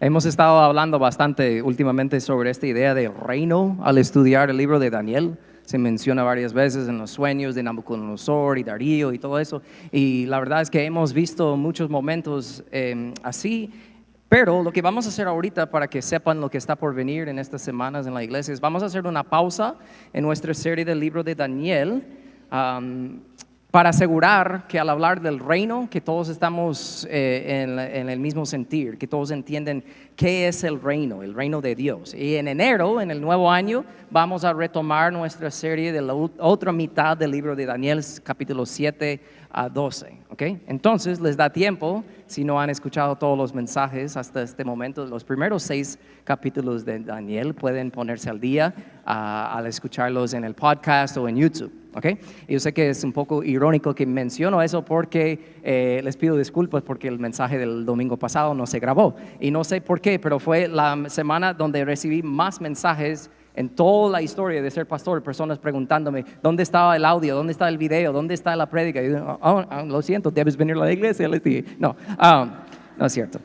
Hemos estado hablando bastante últimamente sobre esta idea de reino al estudiar el libro de Daniel. Se menciona varias veces en los sueños de Nabucodonosor y Darío y todo eso. Y la verdad es que hemos visto muchos momentos así. Pero lo que vamos a hacer ahorita para que sepan lo que está por venir en estas semanas en la iglesia es vamos a hacer una pausa en nuestra serie del libro de Daniel. Para asegurar que al hablar del reino, que todos estamos en el mismo sentir, que todos entienden qué es el reino de Dios. Y en enero, en el nuevo año, vamos a retomar nuestra serie de la otra mitad del libro de Daniel, capítulo 7 a 12. ¿Okay? Entonces, les da tiempo, si no han escuchado todos los mensajes hasta este momento, los primeros 6 capítulos de Daniel, pueden ponerse al día al escucharlos en el podcast o en YouTube. Okay. Y yo sé que es un poco irónico que menciono eso porque les pido disculpas porque el mensaje del domingo pasado no se grabó. Y no sé por qué, pero fue la semana donde recibí más mensajes en toda la historia de ser pastor, personas preguntándome, ¿dónde estaba el audio? ¿Dónde está el video? ¿Dónde está la prédica? Y yo, lo siento, debes venir a la iglesia. Les dije, no es cierto.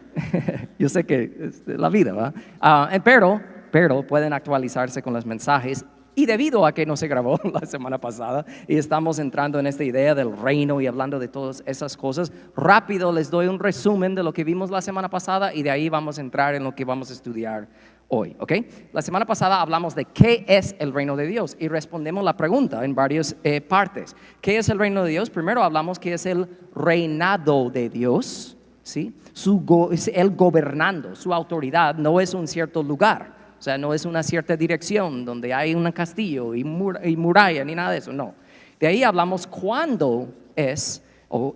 Yo sé que es la vida, ¿va? Pero pueden actualizarse con los mensajes. Y debido a que no se grabó la semana pasada y estamos entrando en esta idea del reino y hablando de todas esas cosas, rápido les doy un resumen de lo que vimos la semana pasada y de ahí vamos a entrar en lo que vamos a estudiar hoy, ¿ok? La semana pasada hablamos de qué es el reino de Dios y respondemos la pregunta en varias partes. ¿Qué es el reino de Dios? Primero hablamos que es el reinado de Dios, ¿sí? Él gobernando, su autoridad no es un cierto lugar. O sea, no es una cierta dirección donde hay un castillo y muralla ni nada de eso, no. De ahí hablamos cuándo es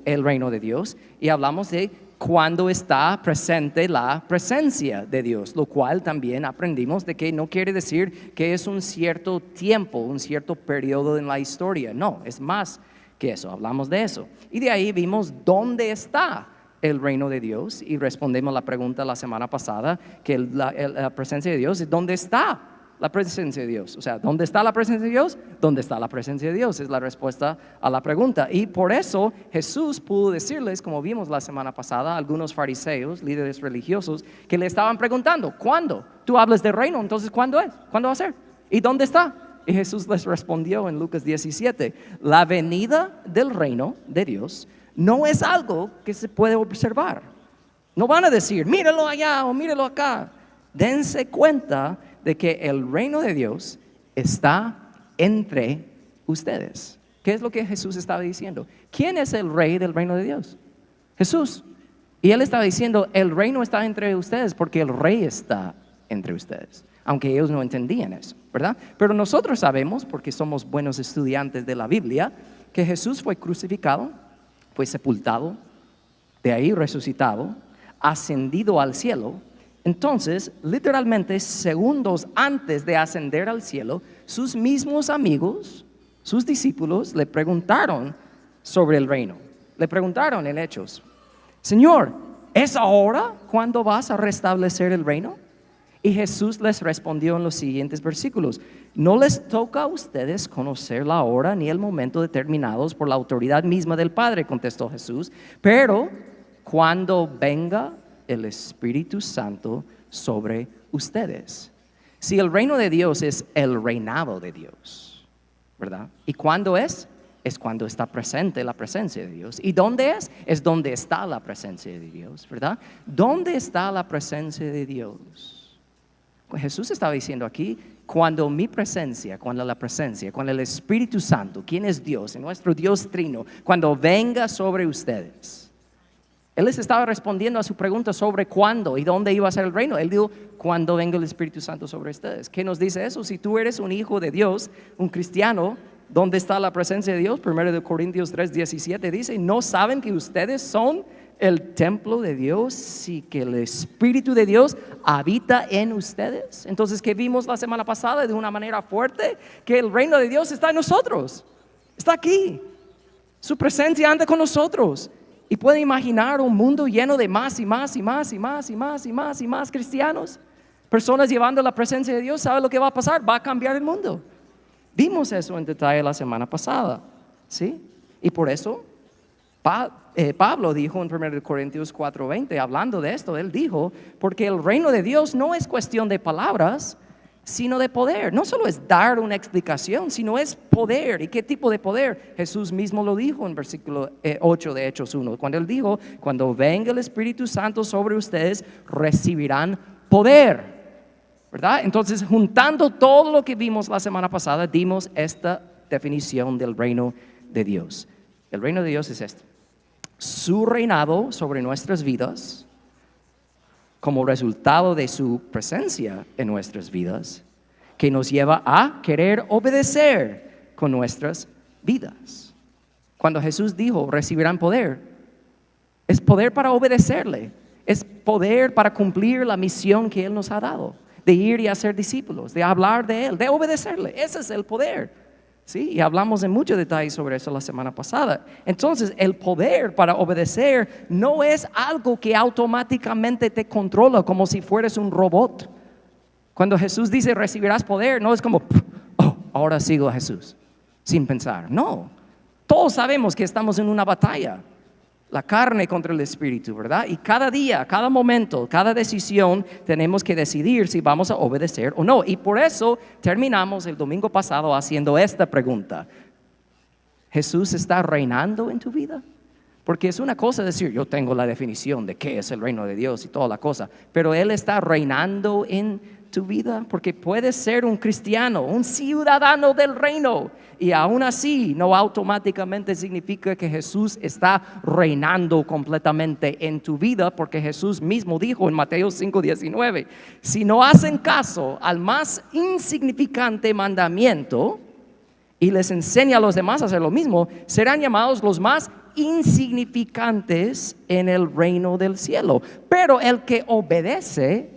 el reino de Dios y hablamos de cuándo está presente la presencia de Dios, lo cual también aprendimos de que no quiere decir que es un cierto tiempo, un cierto periodo en la historia, no, es más que eso, hablamos de eso. Y de ahí vimos dónde está el reino de Dios y respondemos la pregunta la semana pasada que la presencia de Dios es ¿dónde está la presencia de Dios? O sea, ¿dónde está la presencia de Dios? ¿Dónde está la presencia de Dios? Es la respuesta a la pregunta. Y por eso Jesús pudo decirles, como vimos la semana pasada, a algunos fariseos, líderes religiosos, que le estaban preguntando, ¿cuándo? Tú hablas del reino, entonces ¿cuándo es? ¿Cuándo va a ser? ¿Y dónde está? Y Jesús les respondió en Lucas 17, la venida del reino de Dios no es algo que se puede observar. No van a decir, míralo allá o míralo acá. Dense cuenta de que el reino de Dios está entre ustedes. ¿Qué es lo que Jesús estaba diciendo? ¿Quién es el rey del reino de Dios? Jesús. Y él estaba diciendo, el reino está entre ustedes porque el rey está entre ustedes. Aunque ellos no entendían eso, ¿verdad? Pero nosotros sabemos, porque somos buenos estudiantes de la Biblia, que Jesús fue crucificado, fue sepultado, de ahí resucitado, ascendido al cielo. Entonces, literalmente, segundos antes de ascender al cielo, sus mismos amigos, sus discípulos, le preguntaron sobre el reino. Le preguntaron en Hechos, Señor, ¿es ahora cuando vas a restablecer el reino? Y Jesús les respondió en los siguientes versículos, no les toca a ustedes conocer la hora ni el momento determinados por la autoridad misma del Padre, contestó Jesús, pero cuando venga el Espíritu Santo sobre ustedes. Si el reino de Dios es el reinado de Dios, ¿verdad? ¿Y cuándo es? Es cuando está presente la presencia de Dios. ¿Y dónde es? Es donde está la presencia de Dios, ¿verdad? ¿Dónde está la presencia de Dios? Jesús estaba diciendo aquí, cuando mi presencia, cuando el Espíritu Santo, quien es Dios, nuestro Dios trino, cuando venga sobre ustedes. Él les estaba respondiendo a su pregunta sobre cuándo y dónde iba a ser el reino. Él dijo, cuando venga el Espíritu Santo sobre ustedes. ¿Qué nos dice eso? Si tú eres un hijo de Dios, un cristiano, ¿dónde está la presencia de Dios? 1 Corintios 3:17 dice, ¿no saben que ustedes son el templo de Dios y que el Espíritu de Dios habita en ustedes? Entonces, ¿qué vimos la semana pasada de una manera fuerte? Que el reino de Dios está en nosotros, está aquí, su presencia anda con nosotros. Y pueden imaginar un mundo lleno de más y más y más y más y más y más y más cristianos, personas llevando la presencia de Dios. ¿Sabe lo que va a pasar? Va a cambiar el mundo. Vimos eso en detalle la semana pasada, ¿sí? Y por eso Pablo dijo en 1 Corintios 4:20, hablando de esto, él dijo, porque el reino de Dios no es cuestión de palabras, sino de poder. No solo es dar una explicación, sino es poder. ¿Y qué tipo de poder? Jesús mismo lo dijo en versículo 8 de Hechos 1, cuando él dijo, cuando venga el Espíritu Santo sobre ustedes, recibirán poder, ¿verdad? Entonces, juntando todo lo que vimos la semana pasada, dimos esta definición del reino de Dios. El reino de Dios es esto: su reinado sobre nuestras vidas, como resultado de su presencia en nuestras vidas, que nos lleva a querer obedecer con nuestras vidas. Cuando Jesús dijo, recibirán poder, es poder para obedecerle, es poder para cumplir la misión que Él nos ha dado, de ir y hacer discípulos, de hablar de Él, de obedecerle. Ese es el poder. Sí, y hablamos en mucho detalle sobre eso la semana pasada. Entonces, el poder para obedecer no es algo que automáticamente te controla como si fueras un robot. Cuando Jesús dice recibirás poder, no es como, oh, ahora sigo a Jesús, sin pensar. No, todos sabemos que estamos en una batalla, la carne contra el espíritu, ¿verdad? Y cada día, cada momento, cada decisión tenemos que decidir si vamos a obedecer o no. Y por eso terminamos el domingo pasado haciendo esta pregunta: ¿Jesús está reinando en tu vida? Porque es una cosa decir, yo tengo la definición de qué es el reino de Dios y toda la cosa, pero Él está reinando en tu vida, porque puedes ser un cristiano, un ciudadano del reino, y aún así no automáticamente significa que Jesús está reinando completamente en tu vida, porque Jesús mismo dijo en Mateo 5:19, si no hacen caso al más insignificante mandamiento y les enseña a los demás a hacer lo mismo, serán llamados los más insignificantes en el reino del cielo. Pero el que obedece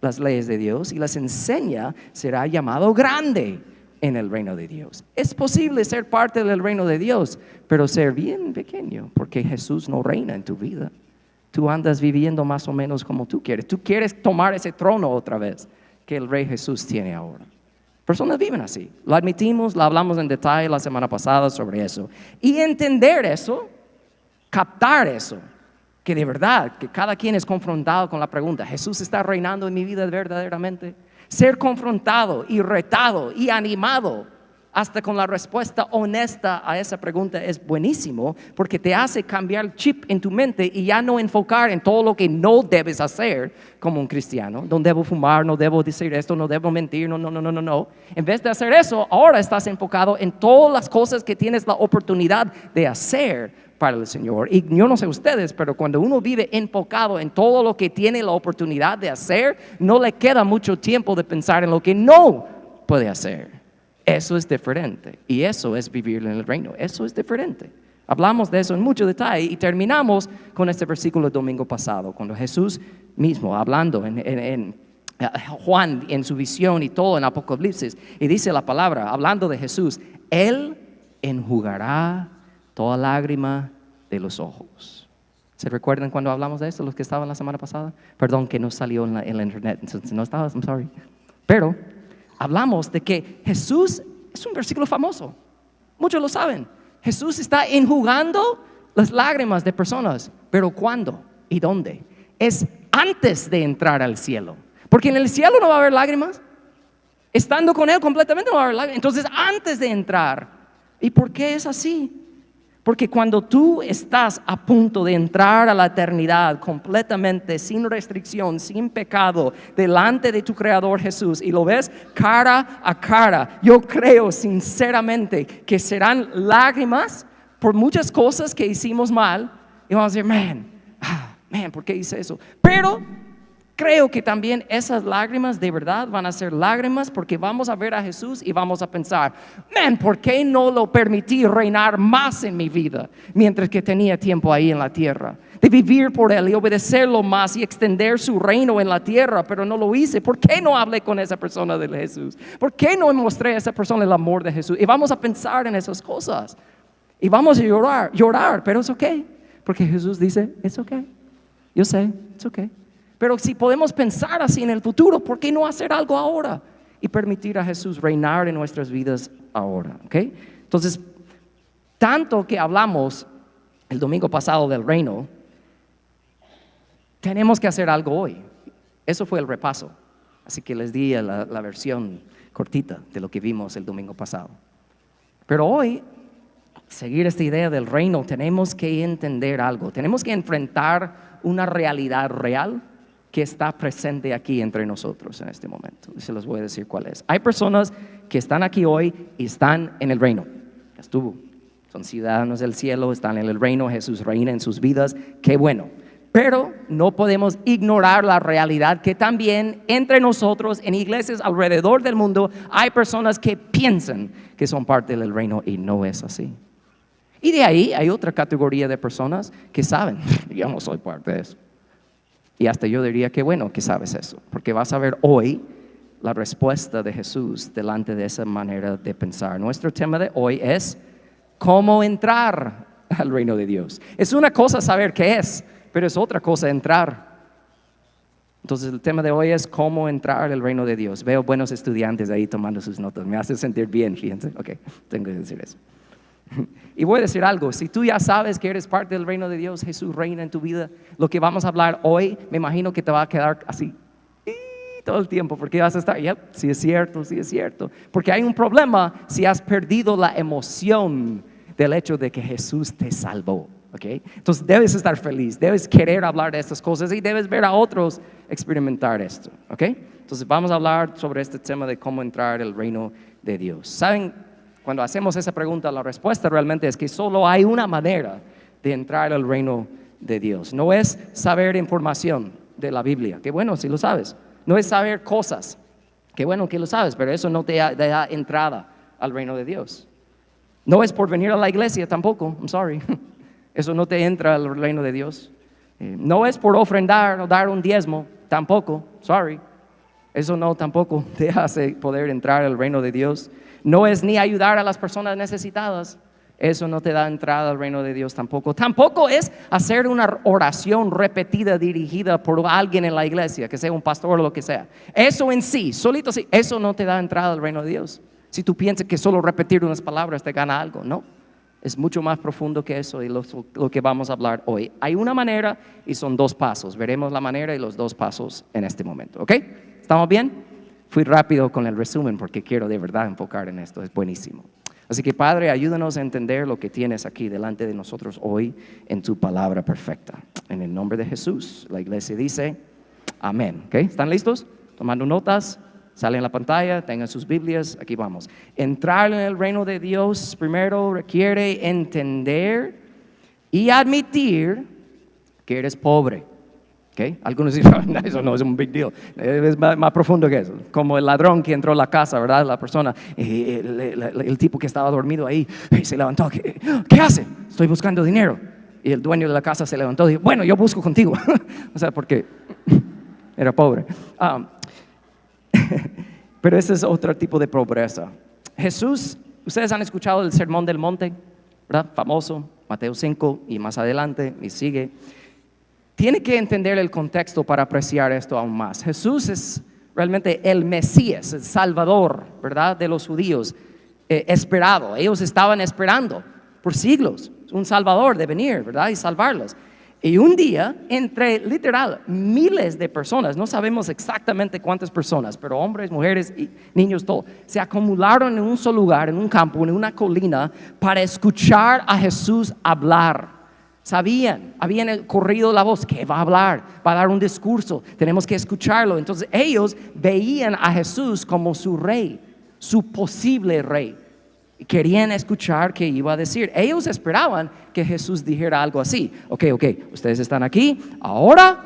las leyes de Dios y las enseña será llamado grande en el reino de Dios. Es posible ser parte del reino de Dios, pero ser bien pequeño, porque Jesús no reina en tu vida. Tú andas viviendo más o menos como tú quieres. Tú quieres tomar ese trono otra vez que el Rey Jesús tiene ahora. Personas viven así. Lo admitimos, lo hablamos en detalle la semana pasada sobre eso. Y entender eso, captar eso, que de verdad, que cada quien es confrontado con la pregunta, ¿Jesús está reinando en mi vida verdaderamente? Ser confrontado y retado y animado hasta con la respuesta honesta a esa pregunta es buenísimo, porque te hace cambiar el chip en tu mente y ya no enfocar en todo lo que no debes hacer como un cristiano. No debo fumar, no debo decir esto, no debo mentir, no. En vez de hacer eso, ahora estás enfocado en todas las cosas que tienes la oportunidad de hacer para el Señor. Y yo no sé ustedes, pero cuando uno vive enfocado en todo lo que tiene la oportunidad de hacer, no le queda mucho tiempo de pensar en lo que no puede hacer. Eso es diferente, y eso es vivir en el reino. Eso es diferente. Hablamos de eso en mucho detalle y terminamos con este versículo el domingo pasado, cuando Jesús mismo hablando en Juan, en su visión y todo en Apocalipsis, y dice la palabra, hablando de Jesús, Él enjugará toda lágrima de los ojos. ¿Se recuerdan cuando hablamos de esto, los que estaban la semana pasada? Perdón que no salió en la internet, entonces no estabas, I'm sorry. Pero hablamos de que Jesús es un versículo famoso. Muchos lo saben. Jesús está enjugando las lágrimas de personas. ¿Pero cuándo y dónde? Es antes de entrar al cielo. Porque en el cielo no va a haber lágrimas. Estando con Él completamente no va a haber lágrimas. Entonces antes de entrar. ¿Y por qué es así? Porque cuando tú estás a punto de entrar a la eternidad completamente, sin restricción, sin pecado, delante de tu Creador Jesús, y lo ves cara a cara, yo creo sinceramente que serán lágrimas por muchas cosas que hicimos mal, y vamos a decir, man, ¿por qué hice eso? Pero creo que también esas lágrimas de verdad van a ser lágrimas porque vamos a ver a Jesús y vamos a pensar, ¿por qué no lo permití reinar más en mi vida mientras que tenía tiempo ahí en la tierra? De vivir por Él y obedecerlo más y extender su reino en la tierra, pero no lo hice. ¿Por qué no hablé con esa persona de Jesús? ¿Por qué no mostré a esa persona el amor de Jesús? Y vamos a pensar en esas cosas y vamos a llorar, pero es ok, porque Jesús dice, es ok, yo sé, es ok. Pero si podemos pensar así en el futuro, ¿por qué no hacer algo ahora? Y permitir a Jesús reinar en nuestras vidas ahora, ¿ok? Entonces, tanto que hablamos el domingo pasado del reino, tenemos que hacer algo hoy. Eso fue el repaso. Así que les di la versión cortita de lo que vimos el domingo pasado. Pero hoy, seguir esta idea del reino, tenemos que entender algo. Tenemos que enfrentar una realidad real que está presente aquí entre nosotros en este momento. Y se los voy a decir cuál es. Hay personas que están aquí hoy y están en el reino. Ya estuvo. Son ciudadanos del cielo, están en el reino, Jesús reina en sus vidas. Qué bueno. Pero no podemos ignorar la realidad que también entre nosotros en iglesias alrededor del mundo hay personas que piensan que son parte del reino y no es así. Y de ahí hay otra categoría de personas que saben, yo no soy parte de eso. Y hasta yo diría que bueno que sabes eso, porque vas a ver hoy la respuesta de Jesús delante de esa manera de pensar. Nuestro tema de hoy es cómo entrar al reino de Dios. Es una cosa saber qué es, pero es otra cosa entrar. Entonces el tema de hoy es cómo entrar al reino de Dios. Veo buenos estudiantes ahí tomando sus notas. Me hace sentir bien, fíjense. Ok, tengo que decir eso. Y voy a decir algo. Si tú ya sabes que eres parte del reino de Dios, Jesús reina en tu vida, lo que vamos a hablar hoy, me imagino que te va a quedar así todo el tiempo, porque vas a estar, sí es cierto, sí es cierto. Porque hay un problema si has perdido la emoción del hecho de que Jesús te salvó. Okay. Entonces debes estar feliz, debes querer hablar de estas cosas y debes ver a otros experimentar esto. Okay. Entonces vamos a hablar sobre este tema de cómo entrar al reino de Dios. ¿Saben? Cuando hacemos esa pregunta, la respuesta realmente es que solo hay una manera de entrar al reino de Dios. No es saber información de la Biblia, que bueno si lo sabes. No es saber cosas, que bueno que lo sabes, pero eso no te da entrada al reino de Dios. No es por venir a la iglesia tampoco, I'm sorry. Eso no te entra al reino de Dios. No es por ofrendar o dar un diezmo, tampoco, sorry. Eso no tampoco te hace poder entrar al reino de Dios. No es ni ayudar a las personas necesitadas. Eso no te da entrada al reino de Dios tampoco. Tampoco es hacer una oración repetida dirigida por alguien en la iglesia, que sea un pastor o lo que sea. Eso en sí, solito sí, eso no te da entrada al reino de Dios. Si tú piensas que solo repetir unas palabras te gana algo, no. Es mucho más profundo que eso y lo que vamos a hablar hoy. Hay una manera y son dos pasos. Veremos la manera y los dos pasos en este momento. ¿Ok? ¿Estamos bien? Fui rápido con el resumen porque quiero de verdad enfocar en esto. Es buenísimo. Así que Padre, ayúdanos a entender lo que tienes aquí delante de nosotros hoy en tu palabra perfecta. En el nombre de Jesús, la iglesia dice amén. ¿Ok? ¿Están listos? Tomando notas. Sale en la pantalla, tengan sus Biblias, aquí vamos. Entrar en el reino de Dios primero requiere entender y admitir que eres pobre. ¿Okay? Algunos dicen, eso no es un big deal, es más profundo que eso. Como el ladrón que entró a la casa, ¿verdad? La persona, el tipo que estaba dormido ahí, se levantó, ¿qué hace? Estoy buscando dinero. Y el dueño de la casa se levantó y dijo, bueno, yo busco contigo. O sea, porque era pobre. Pero ese es otro tipo de pobreza. Jesús, ustedes han escuchado el Sermón del Monte, ¿verdad? Famoso, Mateo 5 y más adelante y sigue. Tiene que entender el contexto para apreciar esto aún más. Jesús es realmente el Mesías, el Salvador, ¿verdad? De los judíos, esperado. Ellos estaban esperando por siglos un Salvador de venir, ¿verdad? Y salvarlos. Y un día, entre literal miles de personas, no sabemos exactamente cuántas personas, pero hombres, mujeres y niños, todo, se acumularon en un solo lugar, en un campo, en una colina, para escuchar a Jesús hablar. Sabían, habían corrido la voz, que va a hablar, va a dar un discurso, tenemos que escucharlo. Entonces ellos veían a Jesús como su rey, su posible rey. Querían escuchar qué iba a decir. Ellos esperaban que Jesús dijera algo así. Ok, ustedes están aquí, ahora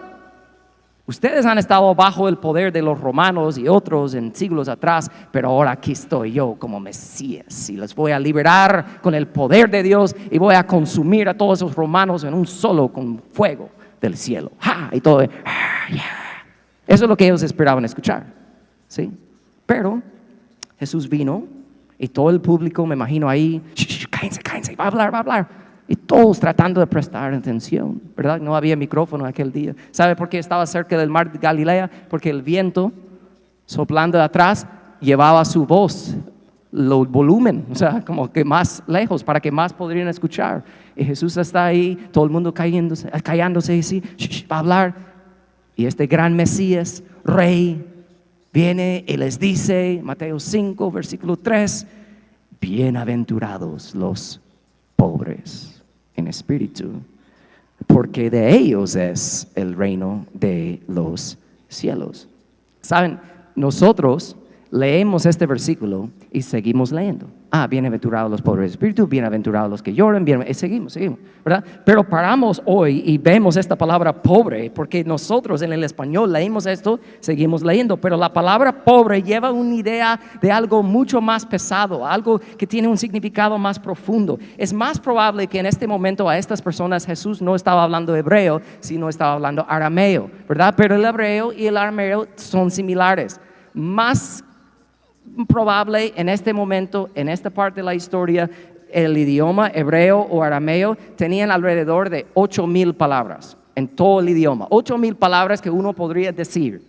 ustedes han estado bajo el poder de los romanos y otros en siglos atrás, pero ahora aquí estoy yo como Mesías y les voy a liberar con el poder de Dios y voy a consumir a todos esos romanos en un solo con fuego del cielo. ¡Ja! Y todo. Eso es lo que ellos esperaban escuchar, ¿sí? Pero Jesús vino y todo el público, me imagino ahí, cállense, va a hablar. Y todos tratando de prestar atención, ¿verdad? No había micrófono aquel día. ¿Sabe por qué estaba cerca del mar de Galilea? Porque el viento soplando de atrás llevaba su voz, el volumen, o sea, como que más lejos, para que más podrían escuchar. Y Jesús está ahí, todo el mundo callándose y sí, va a hablar. Y este gran Mesías, Rey, viene y les dice, Mateo 5, versículo 3, bienaventurados los pobres en espíritu, porque de ellos es el reino de los cielos. Saben, nosotros leemos este versículo y seguimos leyendo. Bienaventurados los pobres de espíritu, bienaventurados los que lloran, seguimos, ¿verdad? Pero paramos hoy y vemos esta palabra pobre, porque nosotros en el español leímos esto, seguimos leyendo, pero la palabra pobre lleva una idea de algo mucho más pesado, algo que tiene un significado más profundo. Es más probable que en este momento a estas personas Jesús no estaba hablando hebreo, sino estaba hablando arameo, ¿verdad? Pero el hebreo y el arameo son similares. Más probable en este momento, en esta parte de la historia, el idioma hebreo o arameo tenían alrededor de 8,000 palabras en todo el idioma. 8,000 palabras que uno podría decir,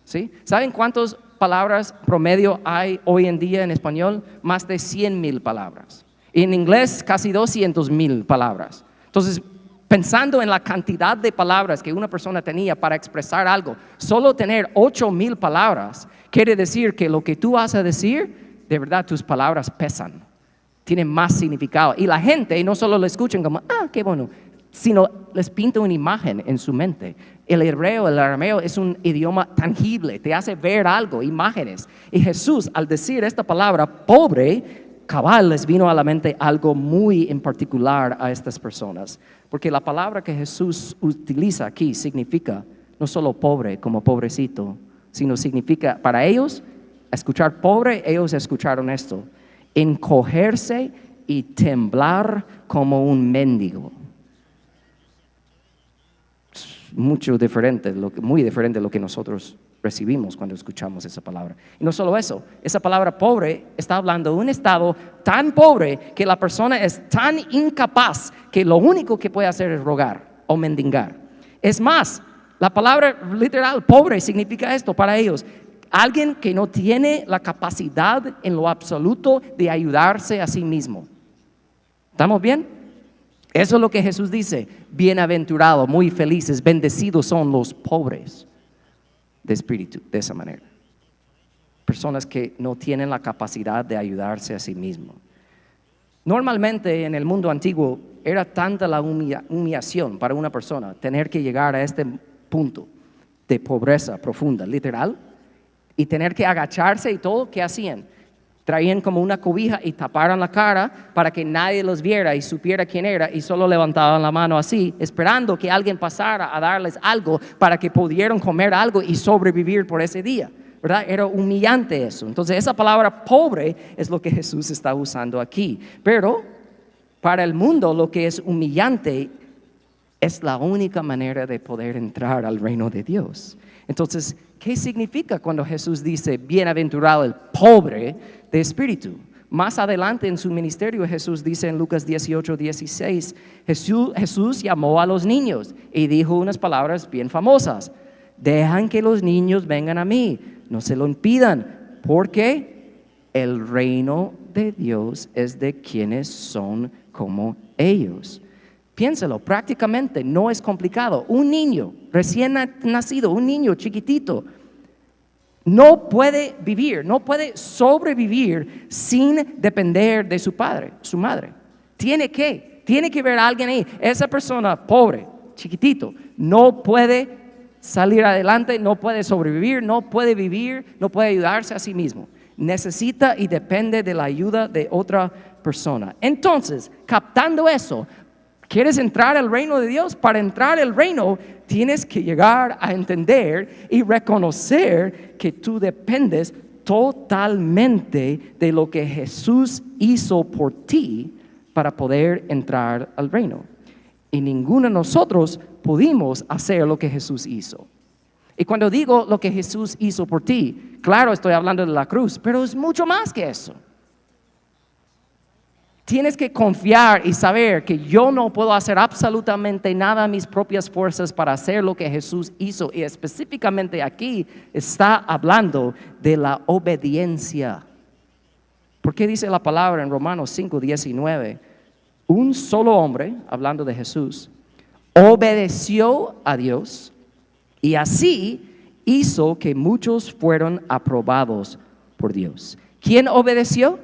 ¿sí? ¿Saben cuántas palabras promedio hay hoy en día en español? Más de 100,000 palabras. Y en inglés casi 200,000 palabras. Entonces, pensando en la cantidad de palabras que una persona tenía para expresar algo, solo tener 8,000 palabras quiere decir que lo que tú vas a decir, de verdad tus palabras pesan, tienen más significado. Y la gente no solo lo escuchan como, qué bueno, sino les pinta una imagen en su mente. El hebreo, el arameo es un idioma tangible, te hace ver algo, imágenes. Y Jesús, al decir esta palabra, pobre, cabal, les vino a la mente algo muy en particular a estas personas. Porque la palabra que Jesús utiliza aquí significa no solo pobre como pobrecito, sino significa para ellos, escuchar pobre, ellos escucharon esto, encogerse y temblar como un mendigo. Muy diferente de lo que nosotros recibimos cuando escuchamos esa palabra. Y no solo eso, esa palabra pobre está hablando de un estado tan pobre que la persona es tan incapaz que lo único que puede hacer es rogar o mendigar. Es más, la palabra literal pobre significa esto para ellos: alguien que no tiene la capacidad en lo absoluto de ayudarse a sí mismo. ¿Estamos bien? Eso es lo que Jesús dice: bienaventurados, muy felices, bendecidos son los pobres de espíritu, de esa manera. Personas que no tienen la capacidad de ayudarse a sí mismo. Normalmente en el mundo antiguo era tanta la humillación para una persona tener que llegar a este punto de pobreza profunda, literal, y tener que agacharse y todo. ¿Qué hacían? Traían como una cobija y taparan la cara para que nadie los viera y supiera quién era, y solo levantaban la mano así, esperando que alguien pasara a darles algo para que pudieran comer algo y sobrevivir por ese día, ¿verdad? Era humillante eso. Entonces esa palabra pobre es lo que Jesús está usando aquí. Pero para el mundo lo que es humillante es la única manera de poder entrar al reino de Dios. Entonces, ¿qué significa cuando Jesús dice bienaventurado el pobre de espíritu? Más adelante en su ministerio, Jesús dice en Lucas 18:16, Jesús llamó a los niños y dijo unas palabras bien famosas: dejan que los niños vengan a mí, no se lo impidan, porque el reino de Dios es de quienes son como ellos. Piénsalo, prácticamente no es complicado. Un niño recién nacido, un niño chiquitito, no puede vivir, no puede sobrevivir sin depender de su padre, su madre. Tiene que ver a alguien ahí. Esa persona pobre, chiquitito, no puede salir adelante, no puede sobrevivir, no puede vivir, no puede ayudarse a sí mismo. Necesita y depende de la ayuda de otra persona. Entonces, captando eso, ¿quieres entrar al reino de Dios? Para entrar al reino tienes que llegar a entender y reconocer que tú dependes totalmente de lo que Jesús hizo por ti para poder entrar al reino. Y ninguno de nosotros pudimos hacer lo que Jesús hizo. Y cuando digo lo que Jesús hizo por ti, claro, estoy hablando de la cruz, pero es mucho más que eso. Tienes que confiar y saber que yo no puedo hacer absolutamente nada a mis propias fuerzas para hacer lo que Jesús hizo. Y específicamente aquí está hablando de la obediencia. ¿Por qué dice la palabra en Romanos 5:19? Un solo hombre, hablando de Jesús, obedeció a Dios y así hizo que muchos fueron aprobados por Dios. ¿Quién obedeció?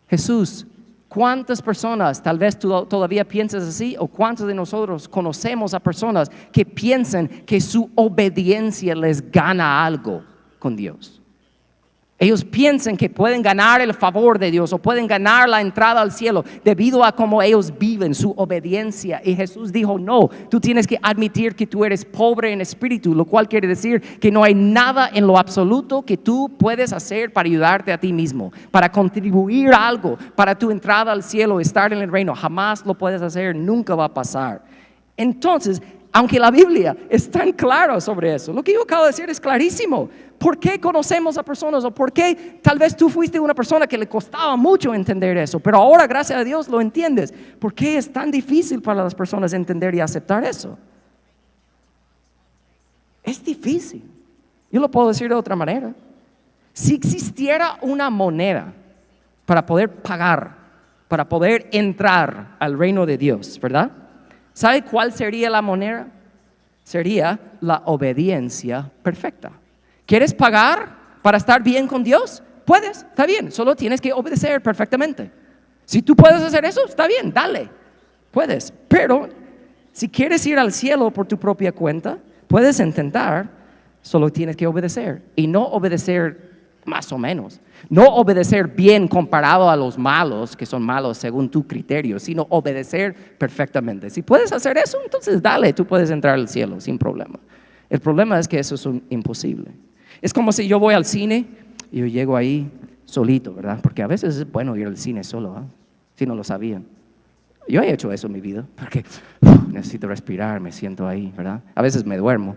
Jesús. ¿Cuántas personas, tal vez tú todavía piensas así, o cuántos de nosotros conocemos a personas que piensan que su obediencia les gana algo con Dios? Ellos piensan que pueden ganar el favor de Dios o pueden ganar la entrada al cielo debido a cómo ellos viven, su obediencia. Y Jesús dijo, no, tú tienes que admitir que tú eres pobre en espíritu, lo cual quiere decir que no hay nada en lo absoluto que tú puedes hacer para ayudarte a ti mismo, para contribuir a algo, para tu entrada al cielo, estar en el reino. Jamás lo puedes hacer, nunca va a pasar. Entonces, aunque la Biblia es tan clara sobre eso, lo que yo acabo de decir es clarísimo. ¿Por qué conocemos a personas o por qué tal vez tú fuiste una persona que le costaba mucho entender eso, pero ahora gracias a Dios lo entiendes? ¿Por qué es tan difícil para las personas entender y aceptar eso? Es difícil. Yo lo puedo decir de otra manera. Si existiera una moneda para poder pagar, para poder entrar al reino de Dios, ¿verdad? ¿Sabe cuál sería la moneda? Sería la obediencia perfecta. ¿Quieres pagar para estar bien con Dios? Puedes, está bien, solo tienes que obedecer perfectamente. Si tú puedes hacer eso, está bien, dale, puedes. Pero si quieres ir al cielo por tu propia cuenta, puedes intentar, solo tienes que obedecer. Y no obedecer más o menos. No obedecer bien comparado a los malos, que son malos según tu criterio, sino obedecer perfectamente. Si puedes hacer eso, entonces dale, tú puedes entrar al cielo sin problema. El problema es que eso es imposible. Es como si yo voy al cine y yo llego ahí solito, ¿verdad? Porque a veces es bueno ir al cine solo, ¿eh? Si no lo sabían. Yo he hecho eso en mi vida, porque necesito respirar, me siento ahí, ¿verdad? A veces me duermo.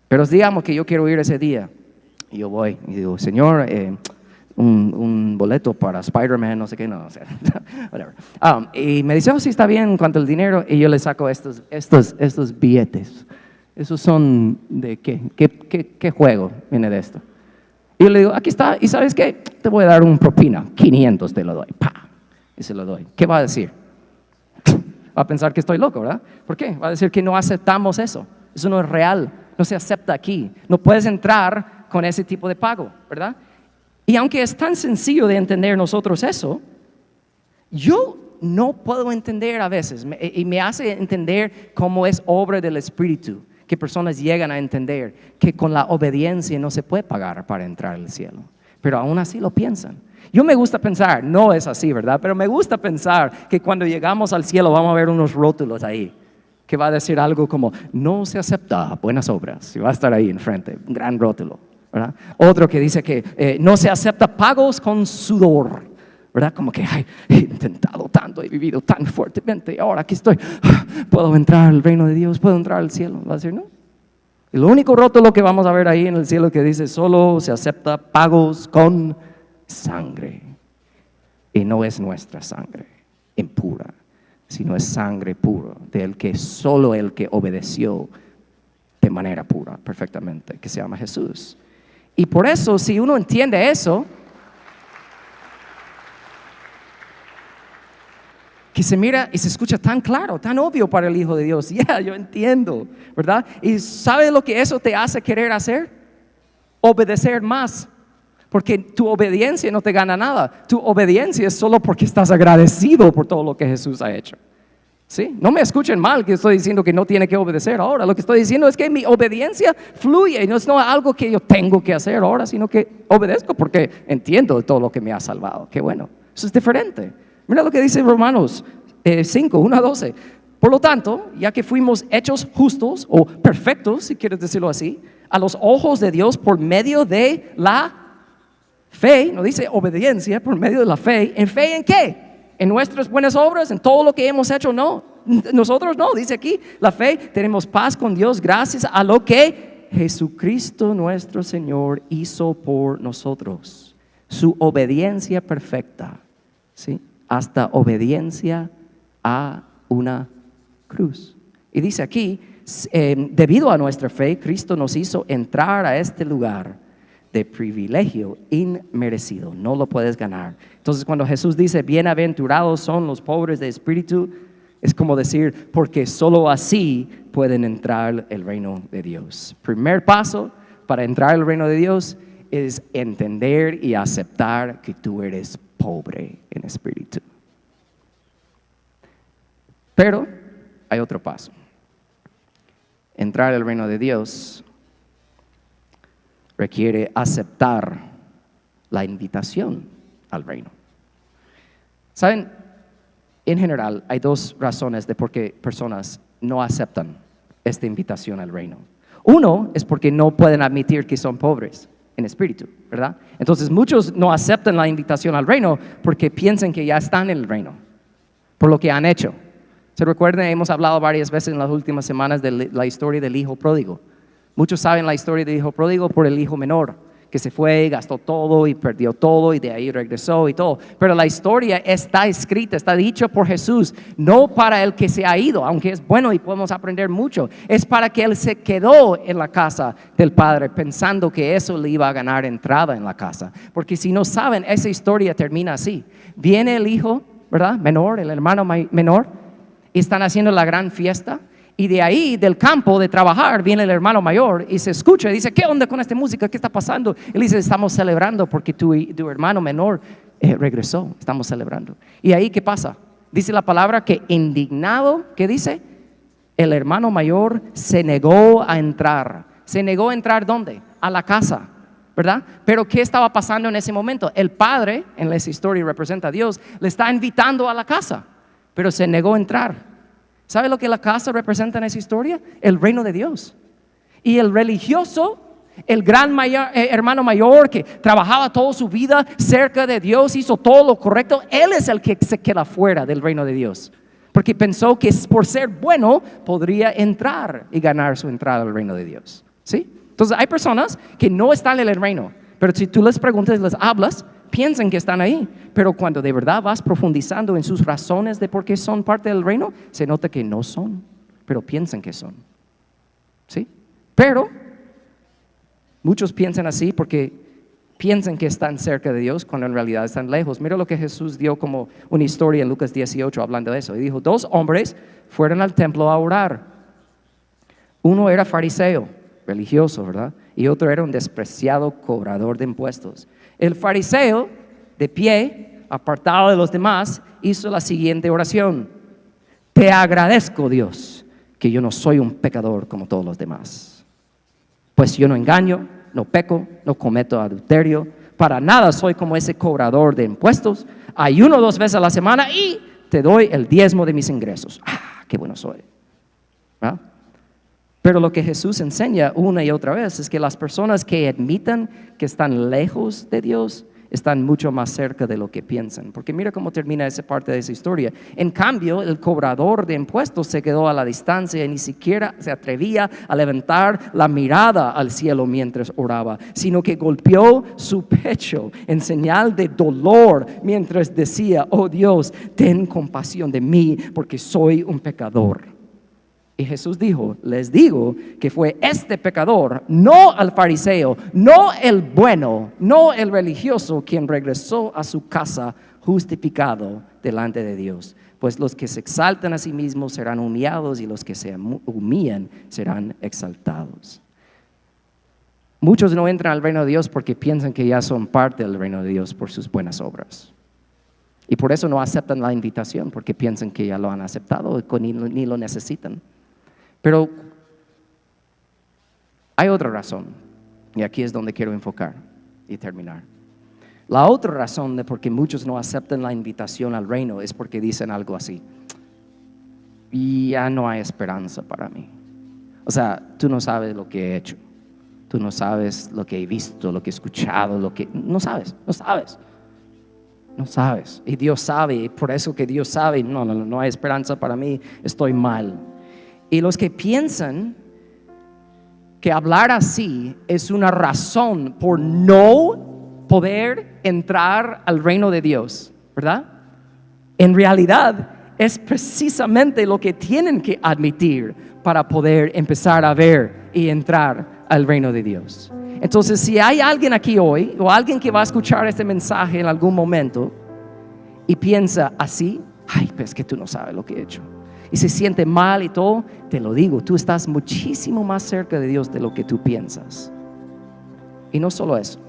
Pero digamos que yo quiero ir ese día. Y yo voy y digo, Señor, un boleto para Spider-Man, no sé qué, no sé, whatever. Y me dice, sí, está bien en cuanto al dinero. Y yo le saco estos billetes. ¿Esos son de qué? ¿Qué juego viene de esto? Y yo le digo, aquí está, ¿y sabes qué? Te voy a dar un propina, 500 te lo doy, ¡pah! Y se lo doy. ¿Qué va a decir? Va a pensar que estoy loco, ¿verdad? ¿Por qué? Va a decir que no aceptamos eso. Eso no es real, no se acepta aquí. No puedes entrar con ese tipo de pago, ¿verdad? Y aunque es tan sencillo de entender nosotros eso, yo no puedo entender a veces, y me hace entender cómo es obra del Espíritu, que personas llegan a entender que con la obediencia no se puede pagar para entrar al cielo, pero aún así lo piensan. Yo me gusta pensar, no es así, ¿verdad? Pero me gusta pensar que cuando llegamos al cielo vamos a ver unos rótulos ahí, que va a decir algo como, no se acepta buenas obras, y va a estar ahí enfrente, un gran rótulo, ¿verdad? Otro que dice que no se acepta pagos con sudor, ¿verdad? Como que he intentado tanto, he vivido tan fuertemente y ahora aquí estoy, puedo entrar al reino de Dios, puedo entrar al cielo. Va a decir, no. El único rótulo que vamos a ver ahí en el cielo que dice, solo se acepta pagos con sangre. Y no es nuestra sangre impura, sino es sangre pura, del que solo el que obedeció de manera pura, perfectamente, que se llama Jesús. Y por eso, si uno entiende eso, que se mira y se escucha tan claro, tan obvio para el Hijo de Dios. Yo entiendo, ¿verdad? ¿Y sabe lo que eso te hace querer hacer? Obedecer más. Porque tu obediencia no te gana nada. Tu obediencia es solo porque estás agradecido por todo lo que Jesús ha hecho. ¿Sí? No me escuchen mal que estoy diciendo que no tiene que obedecer ahora. Lo que estoy diciendo es que mi obediencia fluye. No es algo que yo tengo que hacer ahora, sino que obedezco porque entiendo todo lo que me ha salvado. Qué bueno. Eso es diferente. Mira lo que dice Romanos 5, 1 a 12. Por lo tanto, ya que fuimos hechos justos o perfectos, si quieres decirlo así, a los ojos de Dios por medio de la fe, no dice obediencia, por medio de la fe. ¿En fe en qué? ¿En nuestras buenas obras? ¿En todo lo que hemos hecho? No, nosotros no, dice aquí, la fe, tenemos paz con Dios gracias a lo que Jesucristo nuestro Señor hizo por nosotros. Su obediencia perfecta, ¿sí? Hasta obediencia a una cruz. Y dice aquí, debido a nuestra fe, Cristo nos hizo entrar a este lugar de privilegio inmerecido, no lo puedes ganar. Entonces cuando Jesús dice, bienaventurados son los pobres de espíritu, es como decir, porque solo así pueden entrar al reino de Dios. Primer paso para entrar al reino de Dios es entender y aceptar que tú eres pobre en espíritu. Pero hay otro paso. Entrar al reino de Dios requiere aceptar la invitación al reino. ¿Saben? En general, hay dos razones de por qué personas no aceptan esta invitación al reino. Uno es porque no pueden admitir que son pobres en espíritu, ¿verdad? Entonces muchos no aceptan la invitación al reino porque piensan que ya están en el reino, por lo que han hecho. ¿Se recuerdan? Hemos hablado varias veces en las últimas semanas de la historia del hijo pródigo. Muchos saben la historia del hijo pródigo por el hijo menor, que se fue, gastó todo y perdió todo y de ahí regresó y todo. Pero la historia está escrita, está dicha por Jesús, no para el que se ha ido, aunque es bueno y podemos aprender mucho. Es para que él se quedó en la casa del Padre pensando que eso le iba a ganar entrada en la casa. Porque si no saben, esa historia termina así. Viene el hijo, ¿verdad? Menor, el hermano menor, y están haciendo la gran fiesta. Y de ahí, del campo de trabajar, viene el hermano mayor y se escucha y dice, ¿qué onda con esta música? ¿Qué está pasando? Él dice, estamos celebrando porque tu hermano menor regresó, estamos celebrando. Y ahí, ¿qué pasa? Dice la palabra que indignado, ¿qué dice? El hermano mayor se negó a entrar. ¿Se negó a entrar dónde? A la casa, ¿verdad? Pero ¿qué estaba pasando en ese momento? El padre, en esa historia representa a Dios, le está invitando a la casa, pero se negó a entrar. ¿Sabe lo que la casa representa en esa historia? El reino de Dios. Y el religioso, el gran hermano mayor que trabajaba toda su vida cerca de Dios, hizo todo lo correcto, él es el que se queda fuera del reino de Dios. Porque pensó que por ser bueno podría entrar y ganar su entrada al reino de Dios. ¿Sí? Entonces hay personas que no están en el reino, pero si tú les preguntas, les hablas, piensan que están ahí, pero cuando de verdad vas profundizando en sus razones de por qué son parte del reino, se nota que no son, pero piensan que son. ¿Sí? Pero muchos piensan así porque piensan que están cerca de Dios cuando en realidad están lejos. Mira lo que Jesús dio como una historia en Lucas 18 hablando de eso. Y dijo, 2 hombres fueron al templo a orar. Uno era fariseo, religioso, ¿verdad? Y otro era un despreciado cobrador de impuestos. El fariseo, de pie, apartado de los demás, hizo la siguiente oración: te agradezco, Dios, que yo no soy un pecador como todos los demás. Pues yo no engaño, no peco, no cometo adulterio, para nada soy como ese cobrador de impuestos. Ayuno 2 veces a la semana y te doy el diezmo de mis ingresos. Qué bueno soy. ¿Ah? Pero lo que Jesús enseña una y otra vez es que las personas que admitan que están lejos de Dios están mucho más cerca de lo que piensan. Porque mira cómo termina esa parte de esa historia. En cambio, el cobrador de impuestos se quedó a la distancia y ni siquiera se atrevía a levantar la mirada al cielo mientras oraba, sino que golpeó su pecho en señal de dolor mientras decía, oh Dios, ten compasión de mí porque soy un pecador. Y Jesús dijo, les digo que fue este pecador, no al fariseo, no el bueno, no el religioso, quien regresó a su casa justificado delante de Dios. Pues los que se exaltan a sí mismos serán humillados y los que se humillan serán exaltados. Muchos no entran al reino de Dios porque piensan que ya son parte del reino de Dios por sus buenas obras. Y por eso no aceptan la invitación, porque piensan que ya lo han aceptado ni lo necesitan. Pero hay otra razón, y aquí es donde quiero enfocar y terminar. La otra razón de por qué muchos no aceptan la invitación al reino es porque dicen algo así: y ya no hay esperanza para mí. O sea, tú no sabes lo que he hecho, tú no sabes lo que he visto, lo que he escuchado, no sabes. Y Dios sabe, y por eso que Dios sabe, no hay esperanza para mí, estoy mal. Y los que piensan que hablar así es una razón por no poder entrar al reino de Dios, ¿verdad? En realidad es precisamente lo que tienen que admitir para poder empezar a ver y entrar al reino de Dios. Entonces, si hay alguien aquí hoy o alguien que va a escuchar este mensaje en algún momento y piensa así, ay, pues que tú no sabes lo que he hecho, y se siente mal y todo, te lo digo, tú estás muchísimo más cerca de Dios de lo que tú piensas. Y no solo eso,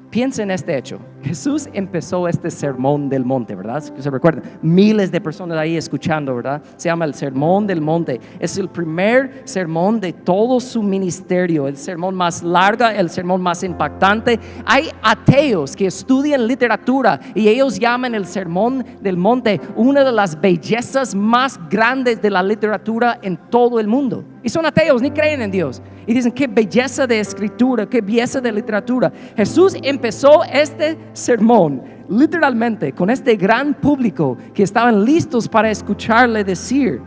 piensa en este hecho. Jesús empezó este sermón del monte, ¿verdad? Se recuerda, miles de personas ahí escuchando, ¿verdad? Se llama el sermón del monte. Es el primer sermón de todo su ministerio, el sermón más largo, el sermón más impactante. Hay ateos que estudian literatura y ellos llaman el sermón del monte una de las bellezas más grandes de la literatura en todo el mundo. Y son ateos, ni creen en Dios. Y dicen, qué belleza de escritura, qué belleza de literatura. Jesús empezó este sermón literalmente con este gran público que estaban listos para escucharle decir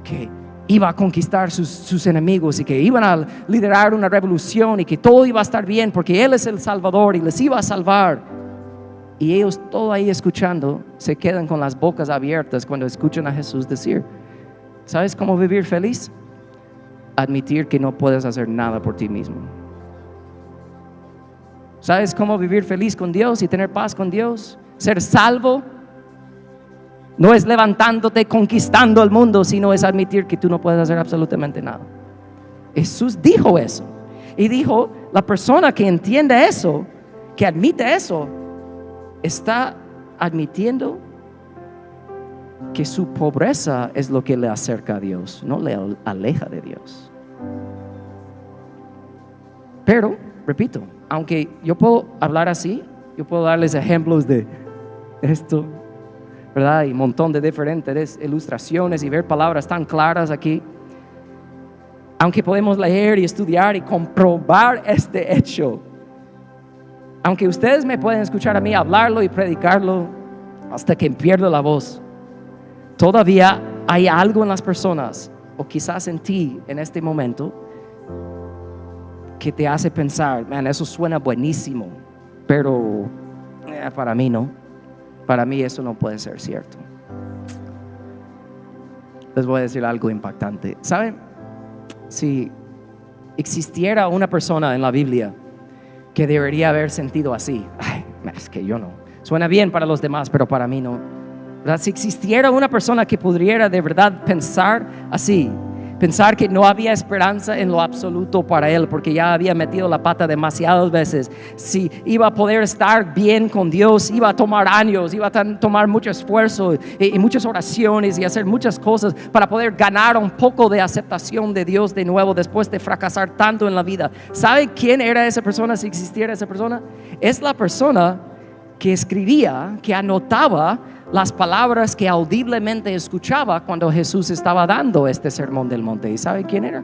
que iba a conquistar sus enemigos y que iban a liderar una revolución y que todo iba a estar bien porque Él es el Salvador y les iba a salvar. Y ellos, todo ahí escuchando, se quedan con las bocas abiertas cuando escuchan a Jesús decir, ¿sabes cómo vivir feliz? Admitir que no puedes hacer nada por ti mismo. ¿Sabes cómo vivir feliz con Dios y tener paz con Dios? Ser salvo no es levantándote, conquistando el mundo, sino es admitir que tú no puedes hacer absolutamente nada. Jesús dijo eso. Y dijo, la persona que entiende eso, que admite eso, está admitiendo que su pobreza es lo que le acerca a Dios, no le aleja de Dios. Pero, repito, aunque yo puedo hablar así, yo puedo darles ejemplos de esto, ¿verdad? Y un montón de diferentes ilustraciones y ver palabras tan claras aquí. Aunque podemos leer y estudiar y comprobar este hecho, aunque ustedes me pueden escuchar a mí hablarlo y predicarlo hasta que pierdo la voz, todavía hay algo en las personas, o quizás en ti en este momento, que te hace pensar, man, eso suena buenísimo, pero para mí no. Para mí eso no puede ser cierto. Les voy a decir algo impactante. ¿Saben? Si existiera una persona en la Biblia que debería haber sentido así, ay, es que yo no. Suena bien para los demás, pero para mí no. ¿Verdad? Si existiera una persona que pudiera de verdad pensar así, pensar que no había esperanza en lo absoluto para él porque ya había metido la pata demasiadas veces, si iba a poder estar bien con Dios, iba a tomar años, iba a tomar mucho esfuerzo y muchas oraciones y hacer muchas cosas para poder ganar un poco de aceptación de Dios de nuevo después de fracasar tanto en la vida. ¿Sabe quién era esa persona si existiera esa persona? Es la persona que escribía, que anotaba las palabras que audiblemente escuchaba cuando Jesús estaba dando este sermón del monte. ¿Y sabe quién era?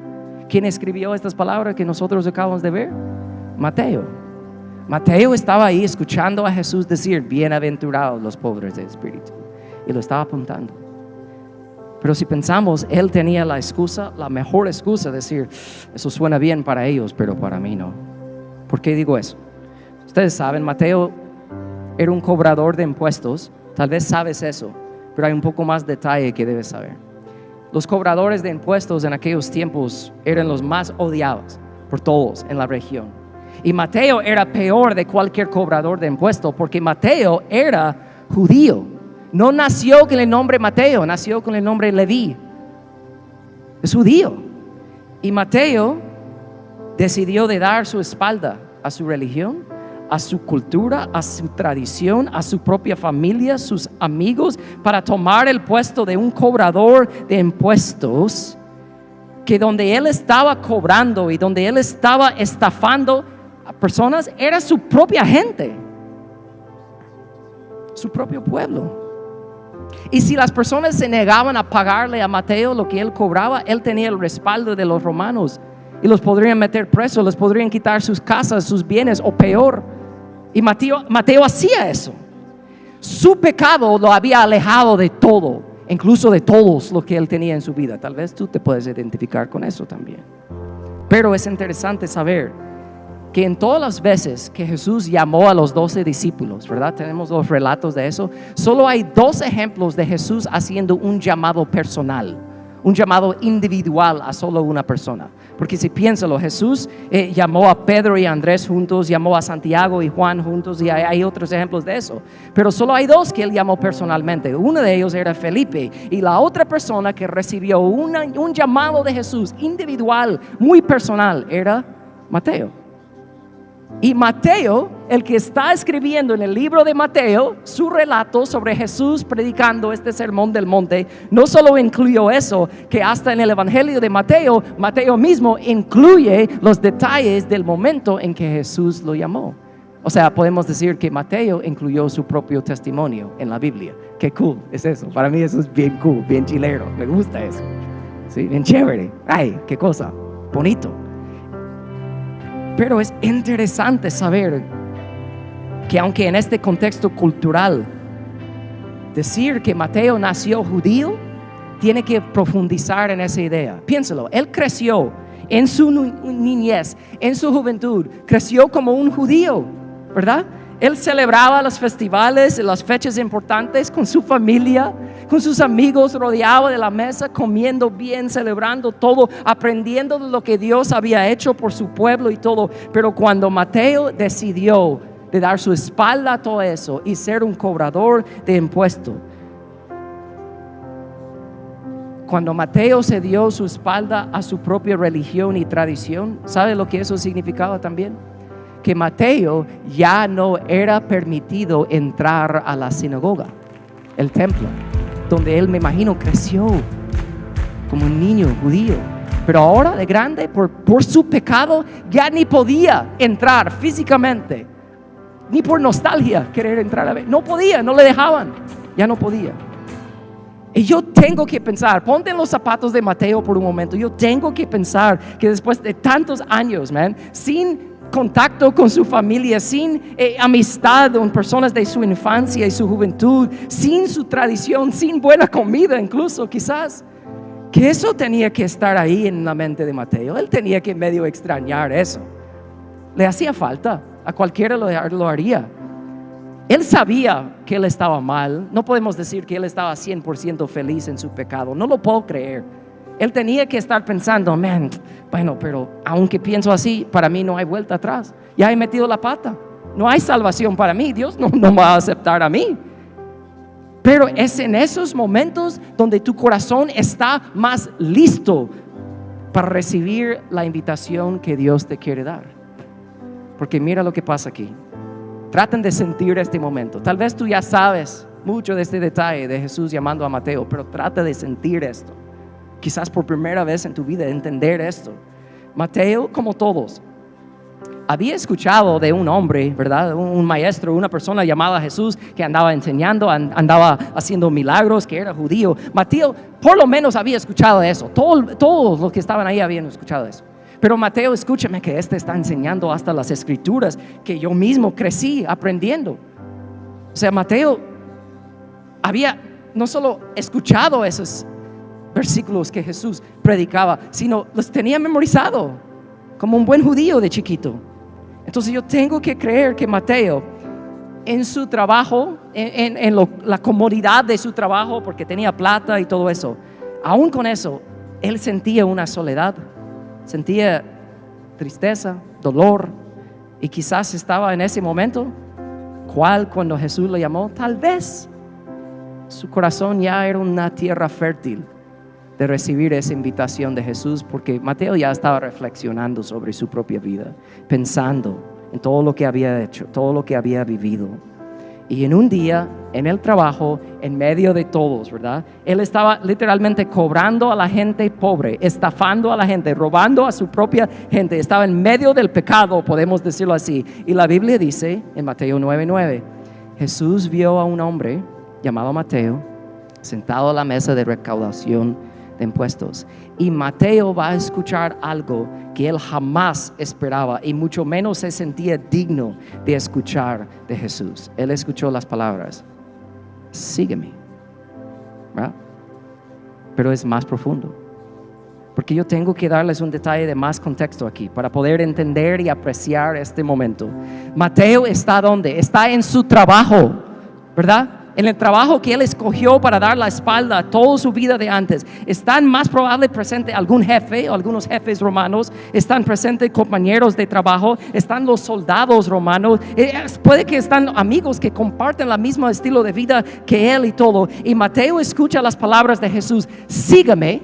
¿Quién escribió estas palabras que nosotros acabamos de ver? Mateo. Mateo estaba ahí escuchando a Jesús decir, bienaventurados los pobres de espíritu, y lo estaba apuntando. Pero si pensamos, él tenía la excusa, la mejor excusa, de decir, eso suena bien para ellos, pero para mí no. ¿Por qué digo eso? Ustedes saben, Mateo era un cobrador de impuestos. Tal vez sabes eso, pero hay un poco más detalle que debes saber. Los cobradores de impuestos en aquellos tiempos eran los más odiados por todos en la región. Y Mateo era peor de cualquier cobrador de impuestos porque Mateo era judío. No nació con el nombre Mateo, nació con el nombre Leví. Es judío. Y Mateo decidió de dar su espalda a su religión, a su cultura, a su tradición, a su propia familia, sus amigos, para tomar el puesto de un cobrador de impuestos, que donde él estaba cobrando y donde él estaba estafando a personas era su propia gente, su propio pueblo. Y si las personas se negaban a pagarle a Mateo lo que él cobraba, él tenía el respaldo de los romanos y los podrían meter presos, les podrían quitar sus casas, sus bienes o peor. Y Mateo hacía eso. Su pecado lo había alejado de todo, incluso de todos lo que él tenía en su vida. Tal vez tú te puedes identificar con eso también. Pero es interesante saber que en todas las veces que Jesús llamó a los 12 discípulos, ¿verdad? Tenemos los relatos de eso. Solo hay 2 ejemplos de Jesús haciendo un llamado personal, un llamado individual a solo una persona. Porque si piénsalo, Jesús llamó a Pedro y a Andrés juntos, llamó a Santiago y Juan juntos, y hay otros ejemplos de eso. Pero solo hay dos que él llamó personalmente. Uno de ellos era Felipe, y la otra persona que recibió un llamado de Jesús individual, muy personal, era Mateo. Y Mateo, el que está escribiendo en el libro de Mateo su relato sobre Jesús predicando este sermón del monte, no solo incluyó eso, que hasta en el evangelio de Mateo, Mateo mismo incluye los detalles del momento en que Jesús lo llamó. O sea, podemos decir que Mateo incluyó su propio testimonio en la Biblia. Qué cool es eso. Para mí eso es bien cool, bien chilero. Me gusta eso. Sí, bien chévere. Ay, qué cosa. Bonito. Pero es interesante saber que aunque en este contexto cultural decir que Mateo nació judío, tiene que profundizar en esa idea. Piénsalo, él creció en su niñez, en su juventud, creció como un judío, ¿verdad? Él celebraba los festivales y las fechas importantes con su familia, con sus amigos, rodeado de la mesa, comiendo bien, celebrando todo, aprendiendo de lo que Dios había hecho por su pueblo y todo. Pero cuando Mateo decidió de dar su espalda a todo eso y ser un cobrador de impuestos, cuando Mateo se dio su espalda a su propia religión y tradición, ¿sabe lo que eso significaba también? Que Mateo ya no era permitido entrar a la sinagoga, el templo, donde él, me imagino, creció como un niño judío. Pero ahora de grande, por su pecado, ya ni podía entrar físicamente, ni por nostalgia querer entrar a ver. No podía, no le dejaban, ya no podía. Y yo tengo que pensar, ponte en los zapatos de Mateo por un momento. Yo tengo que pensar que después de tantos años, sin contacto con su familia, sin amistad con personas de su infancia y su juventud, sin su tradición, sin buena comida incluso quizás, que eso tenía que estar ahí en la mente de Mateo. Él tenía que medio extrañar eso. Le hacía falta, a cualquiera lo haría. Él sabía que él estaba mal. No podemos decir que él estaba 100% feliz en su pecado, no lo puedo creer. Él tenía que estar pensando, bueno, pero aunque pienso así, para mí no hay vuelta atrás. Ya he metido la pata. No hay salvación para mí. Dios no me va a aceptar a mí. Pero es en esos momentos donde tu corazón está más listo para recibir la invitación que Dios te quiere dar. Porque mira lo que pasa aquí. Traten de sentir este momento. Tal vez tú ya sabes mucho de este detalle de Jesús llamando a Mateo, pero trata de sentir esto. Quizás por primera vez en tu vida entender esto. Mateo, como todos, había escuchado de un hombre, ¿verdad? Un maestro, una persona llamada Jesús que andaba enseñando, andaba haciendo milagros, que era judío. Mateo por lo menos había escuchado eso. Todos los que estaban ahí habían escuchado eso. Pero Mateo, escúchame que este está enseñando hasta las escrituras que yo mismo crecí aprendiendo. O sea, Mateo había no solo escuchado esos versículos que Jesús predicaba, sino los tenía memorizado como un buen judío de chiquito. Entonces yo tengo que creer que Mateo, en su trabajo, la comodidad de su trabajo, porque tenía plata y todo eso, aún con eso, él sentía una soledad, sentía tristeza, dolor, y quizás estaba en ese momento, cuando Jesús lo llamó, tal vez su corazón ya era una tierra fértil de recibir esa invitación de Jesús, porque Mateo ya estaba reflexionando sobre su propia vida, pensando en todo lo que había hecho, todo lo que había vivido. Y en un día, en el trabajo, en medio de todos, ¿verdad? Él estaba literalmente cobrando a la gente pobre, estafando a la gente, robando a su propia gente. Estaba en medio del pecado, podemos decirlo así. Y la Biblia dice en Mateo 9:9, Jesús vio a un hombre llamado Mateo sentado a la mesa de recaudación de impuestos, y Mateo va a escuchar algo que él jamás esperaba y mucho menos se sentía digno de escuchar de Jesús. Él escuchó las palabras: sígueme, ¿verdad? Pero es más profundo, porque yo tengo que darles un detalle de más contexto aquí para poder entender y apreciar este momento. Mateo está ¿dónde? Está en su trabajo, ¿verdad? en el trabajo que él escogió para dar la espalda a toda su vida de antes, están más probable presente algún jefe o algunos jefes romanos, están presentes compañeros de trabajo, están los soldados romanos, puede que están amigos que comparten el mismo estilo de vida que él y todo. Y Mateo escucha las palabras de Jesús, sígueme,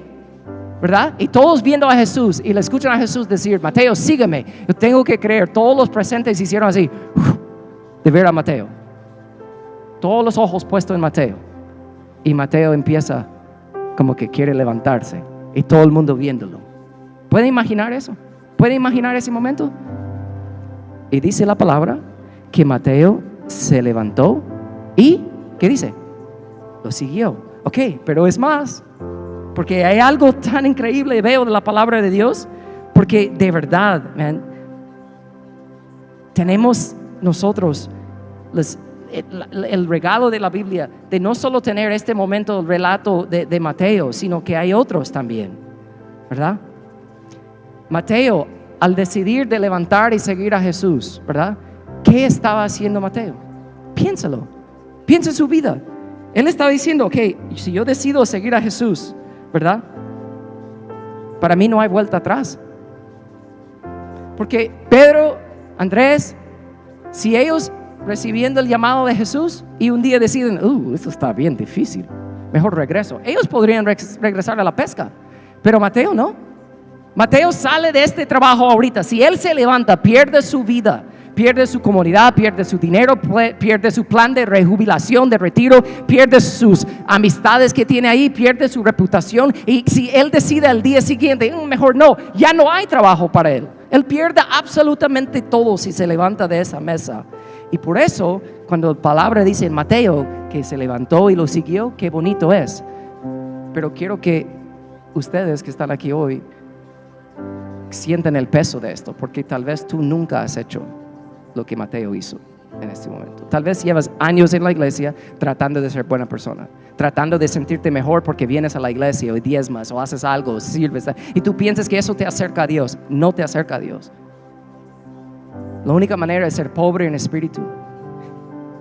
¿verdad? Y todos viendo a Jesús y le escuchan a Jesús decir, Mateo, sígueme. Yo tengo que creer, todos los presentes hicieron así, de ver a Mateo. Todos los ojos puestos en Mateo. Y Mateo empieza como que quiere levantarse. Y todo el mundo viéndolo. ¿Puede imaginar eso? ¿Puede imaginar ese momento? Y dice la palabra que Mateo se levantó y, ¿qué dice? Lo siguió. Ok, pero es más. Porque hay algo tan increíble, veo, de la palabra de Dios. Porque de verdad, man, tenemos nosotros el regalo de la Biblia de no solo tener este momento, el relato de Mateo, sino que hay otros también, ¿verdad? Mateo, al decidir de levantar y seguir a Jesús, ¿verdad? ¿Qué estaba haciendo Mateo? Piénsalo, piensa en su vida. Él estaba diciendo, ok, si yo decido seguir a Jesús, ¿verdad? Para mí no hay vuelta atrás. Porque Pedro, Andrés, si ellos recibiendo el llamado de Jesús y un día deciden, esto está bien difícil, mejor regreso, ellos podrían regresar a la pesca, pero Mateo no. Mateo sale de este trabajo ahorita. Si él se levanta, pierde su vida, pierde su comunidad, pierde su dinero, pierde su plan de rejubilación, de retiro, pierde sus amistades que tiene ahí, pierde su reputación. Y si él decide al día siguiente, mejor no, ya no hay trabajo para él. Él pierde absolutamente todo si se levanta de esa mesa. Y por eso, cuando la palabra dice en Mateo que se levantó y lo siguió, qué bonito es. Pero quiero que ustedes que están aquí hoy sientan el peso de esto, porque tal vez tú nunca has hecho lo que Mateo hizo en este momento. Tal vez llevas años en la iglesia tratando de ser buena persona, tratando de sentirte mejor porque vienes a la iglesia o diezmas o haces algo, o sirves, y tú piensas que eso te acerca a Dios. No te acerca a Dios. La única manera es ser pobre en espíritu,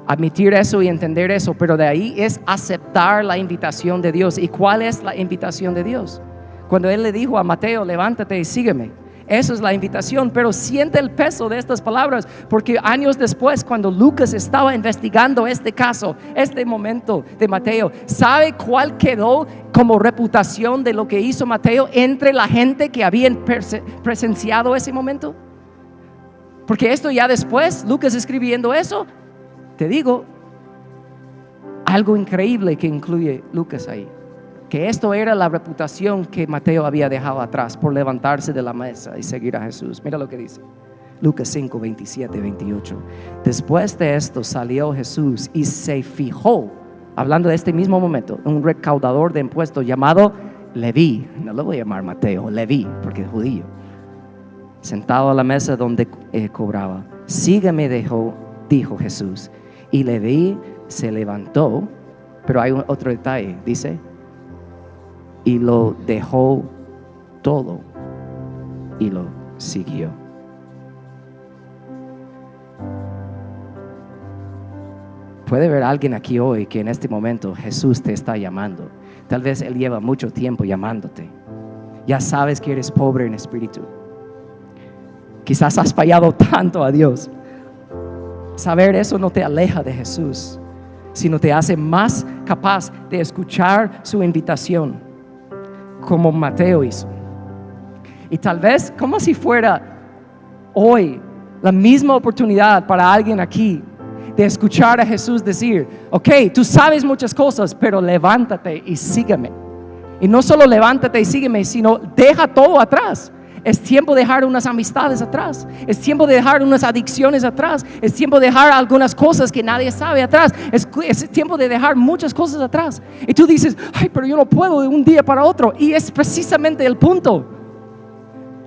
admitir eso y entender eso, pero de ahí es aceptar la invitación de Dios. ¿Y cuál es la invitación de Dios? Cuando Él le dijo a Mateo, levántate y sígueme, eso es la invitación. Pero siente el peso de estas palabras, porque años después, cuando Lucas estaba investigando este caso, este momento de Mateo, ¿sabe cuál quedó como reputación de lo que hizo Mateo entre la gente que habían presenciado ese momento? Porque esto ya después, Lucas escribiendo eso, te digo, algo increíble que incluye Lucas ahí, que esto era la reputación que Mateo había dejado atrás por levantarse de la mesa y seguir a Jesús. Mira lo que dice Lucas 5, 27, 28. Después de esto salió Jesús y se fijó, hablando de este mismo momento, un recaudador de impuestos llamado Leví. No lo voy a llamar Mateo, Leví, porque es judío, sentado a la mesa donde cobraba. Sígueme, dijo Jesús. Y Leví se levantó, pero hay otro detalle, dice, y lo dejó todo y lo siguió. Puede haber alguien aquí hoy que en este momento Jesús te está llamando. Tal vez Él lleva mucho tiempo llamándote. Ya sabes que eres pobre en espíritu. Quizás has fallado tanto a Dios. Saber eso no te aleja de Jesús, sino te hace más capaz de escuchar su invitación, como Mateo hizo. Y tal vez como si fuera hoy la misma oportunidad para alguien aquí de escuchar a Jesús decir, ok, tú sabes muchas cosas, pero levántate y sígueme. Y no solo levántate y sígueme, sino deja todo atrás. Es tiempo de dejar unas amistades atrás. Es tiempo de dejar unas adicciones atrás. Es tiempo de dejar algunas cosas que nadie sabe atrás. Es tiempo de dejar muchas cosas atrás. Y tú dices, ay, pero yo no puedo de un día para otro. Y es precisamente el punto.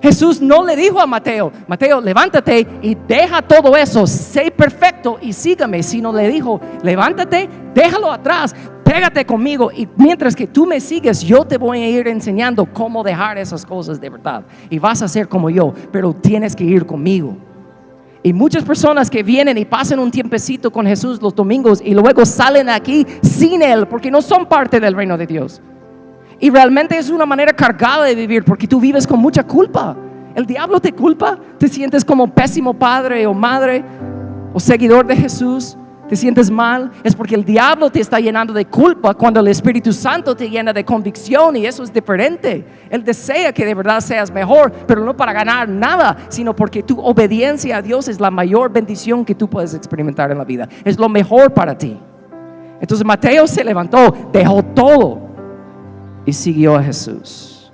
Jesús no le dijo a Mateo, Mateo, levántate y deja todo eso, sé perfecto y sígame. Sino le dijo, levántate, déjalo atrás, pégate conmigo, y mientras que tú me sigues, yo te voy a ir enseñando cómo dejar esas cosas de verdad. Y vas a ser como yo, pero tienes que ir conmigo. Y muchas personas que vienen y pasan un tiempecito con Jesús los domingos y luego salen aquí sin Él porque no son parte del reino de Dios. Y realmente es una manera cargada de vivir porque tú vives con mucha culpa. El diablo te culpa, te sientes como pésimo padre o madre o seguidor de Jesús, te sientes mal, es porque el diablo te está llenando de culpa cuando el Espíritu Santo te llena de convicción, y eso es diferente. Él desea que de verdad seas mejor, pero no para ganar nada, sino porque tu obediencia a Dios es la mayor bendición que tú puedes experimentar en la vida, es lo mejor para ti. Entonces Mateo se levantó, dejó todo y siguió a Jesús.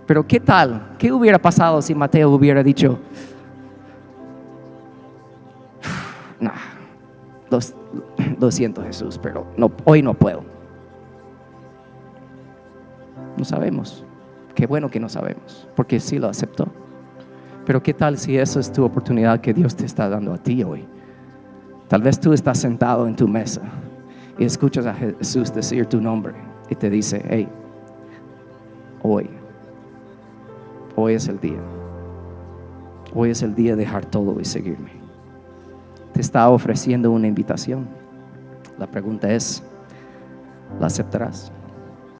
Pero ¿qué tal? ¿Qué hubiera pasado si Mateo hubiera dicho, nah, lo siento, Jesús, pero no, hoy no puedo? No sabemos. Qué bueno que no sabemos, porque sí lo aceptó. Pero ¿qué tal si esa es tu oportunidad que Dios te está dando a ti hoy? Tal vez tú estás sentado en tu mesa y escuchas a Jesús decir tu nombre y te dice, hey, hoy es el día. Hoy es el día de dejar todo y seguirme. Te está ofreciendo una invitación. La pregunta es, ¿la aceptarás?